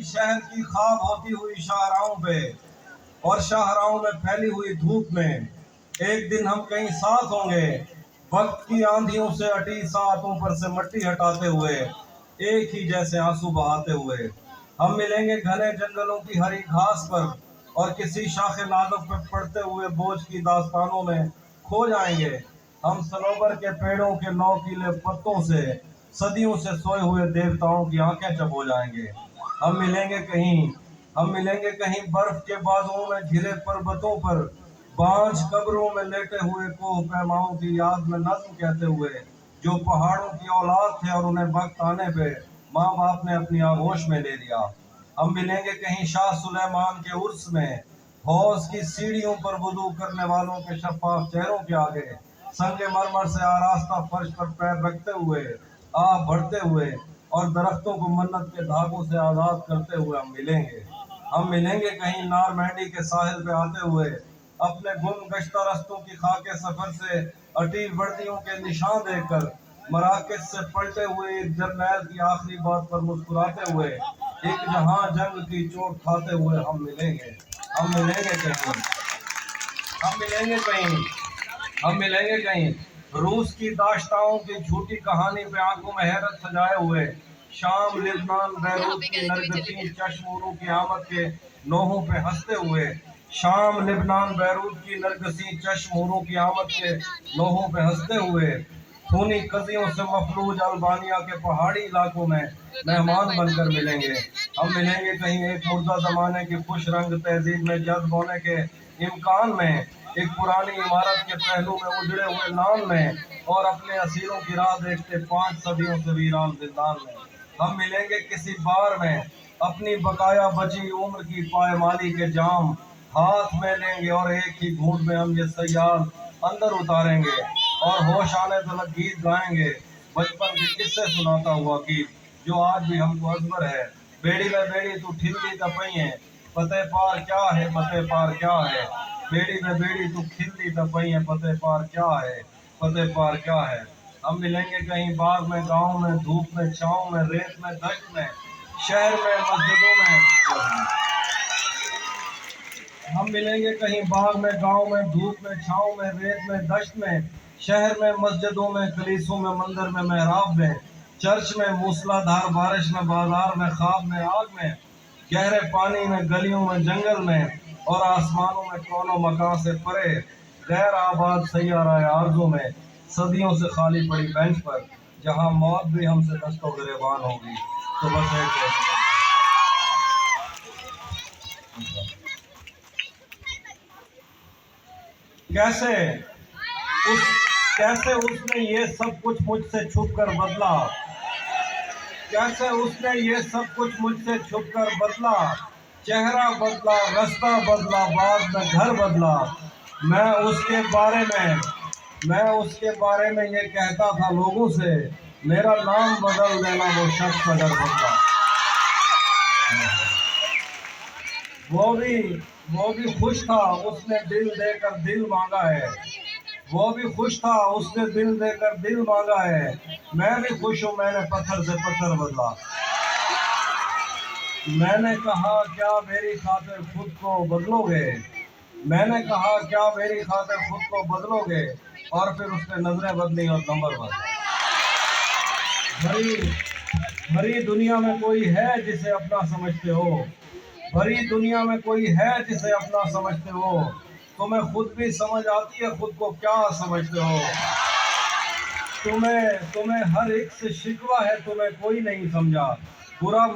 शहर की ख्वाब होती हुई शाहराहों पे और शाहराहों में फैली हुई धूप में एक दिन हम कहीं साथ होंगे, वक्त की आंधियों से अटी सातों पर से मट्टी हटाते हुए, एक ही जैसे आंसू बहाते हुए। हम मिलेंगे घने जंगलों की हरी घास पर और किसी शाखे नाजुक पे पड़ते हुए बोझ की दास्तानों में खो जाएंगे। हम सनोबर के पेड़ों के नौकीले पत्तों से सदियों से सोए हुए देवताओं की आंखें चप हो जाएंगे। हम मिलेंगे कहीं बर्फ के बाजुओं में घिरे पर्वतों पर, बांझ कब्रों में लेटे हुए कोह पैमाओं की याद में नज्म कहते हुए, जो पहाड़ों की औलाद थे और उन्हें वक्त आने पे माँ बाप ने अपनी आगोश में ले लिया। हम मिलेंगे कहीं शाह सुलेमान के उर्स में, हौज की सीढ़ियों पर वुदू करने वालों के शफाफ चेहरों के आगे, संगे मरमर से आरास्ता फर्श पर पैर रखते हुए, आह भरते हुए और दरख्तों को मन्नत के धागों से आजाद करते हुए हम मिलेंगे कहीं नारमैंडी के साहिल पे आते हुए, अपने गुम गश्ता रस्तों की खाके सफर से अटी वर्दियों के निशान देखकर, मराकज से पलटे हुए एक जर्नैल की आखिरी बात पर मुस्कुराते हुए, एक जहां जंग की चोट खाते हुए हम मिलेंगे कहीं हम मिलेंगे कहीं रूस की दाश्ताओं की झूठी कहानी पे आंखों में हैरत सजाए हुए, शाम लिबनान बैरूत की नरगसी चश्मोरों की आमद के नोहों पे हंसते हुए, शाम लिबनान बैरूत की नरगसी चश्मोरों की आमद के नोहों पे हंसते हुए, खूनी कजियों से मफलूज अल्बानिया के पहाड़ी इलाकों में मेहमान बनकर मिलेंगे। हम मिलेंगे कहीं एक मुर्दा जमाने की खुश रंग तहजीब में जज्ब होने के इम्कान में, एक पुरानी इमारत के पहलू में उजड़े हुए लान में और अपने असीरों की राह देखते 5 सदियों से वीरान जिंदान में। हम मिलेंगे किसी बार में, अपनी बकाया बची उम्र की पायमाली के जाम हाथ में लेंगे और एक ही घूंट में हम ये सयाल अंदर उतारेंगे और होश आने तक गीत गाएंगे, बचपन के किस्से सुनाता हुआ गीत जो आज भी हमको अजबर है। बेड़ी में बेड़ी तू ठिल्ली तपई, फतेह पार क्या है, फतेह पार क्या है, बेड़ी में बेड़ी तू खिल्ली तपई है, फतेह पार क्या है, फतेह पार क्या है। हम मिलेंगे कहीं बाग में गांव में, धूप में छाँव में, रेत में दश्त में, शहर में मस्जिदों में। हम मिलेंगे कहीं बाग में गांव में, धूप में छाँव में, रेत में दश्त में, शहर में मस्जिदों में, कलीसों में, मंदिर में, मेहराब में, चर्च में, मूसलाधार बारिश में, बाजार में, ख्वाब में, आग में, गहरे पानी में, गलियों में, जंगल में और आसमानों में कोनो मकान से परे, गैर आबाद सैयारा आरज़ू में, सदियों से खाली पड़ी बेंच पर, जहां मौत भी हमसे दस्तों गिरेबान होगी। तो बस एक कैसे उसने ये सब कुछ मुझसे छुप कर बदला, कैसे उसने ये सब कुछ मुझसे छुप कर बदला, चेहरा बदला, रास्ता बदला, बाद में घर बदला। मैं उसके बारे में ये कहता था लोगों से, मेरा नाम बदल देना वो शख्स अगर बदला। वो भी खुश था, उसने दिल देकर दिल मांगा है, वो भी खुश था, उसने दिल देकर दिल मांगा है। मैं भी खुश हूँ, मैंने पत्थर से पत्थर बदला। मैंने कहा क्या मेरी खातिर खुद को बदलोगे, मैंने कहा क्या मेरी खातिर खुद को बदलोगे, और फिर उसने नजरें बदली और नंबर बदला। भरी दुनिया में कोई है जिसे अपना समझते हो, भरी दुनिया में कोई है जिसे अपना समझते हो, तुम्हें खुद भी समझ आती है खुद को क्या समझते हो। तुम्हें हर एक से शिकवा है, तुम्हें कोई नहीं समझा, बुरा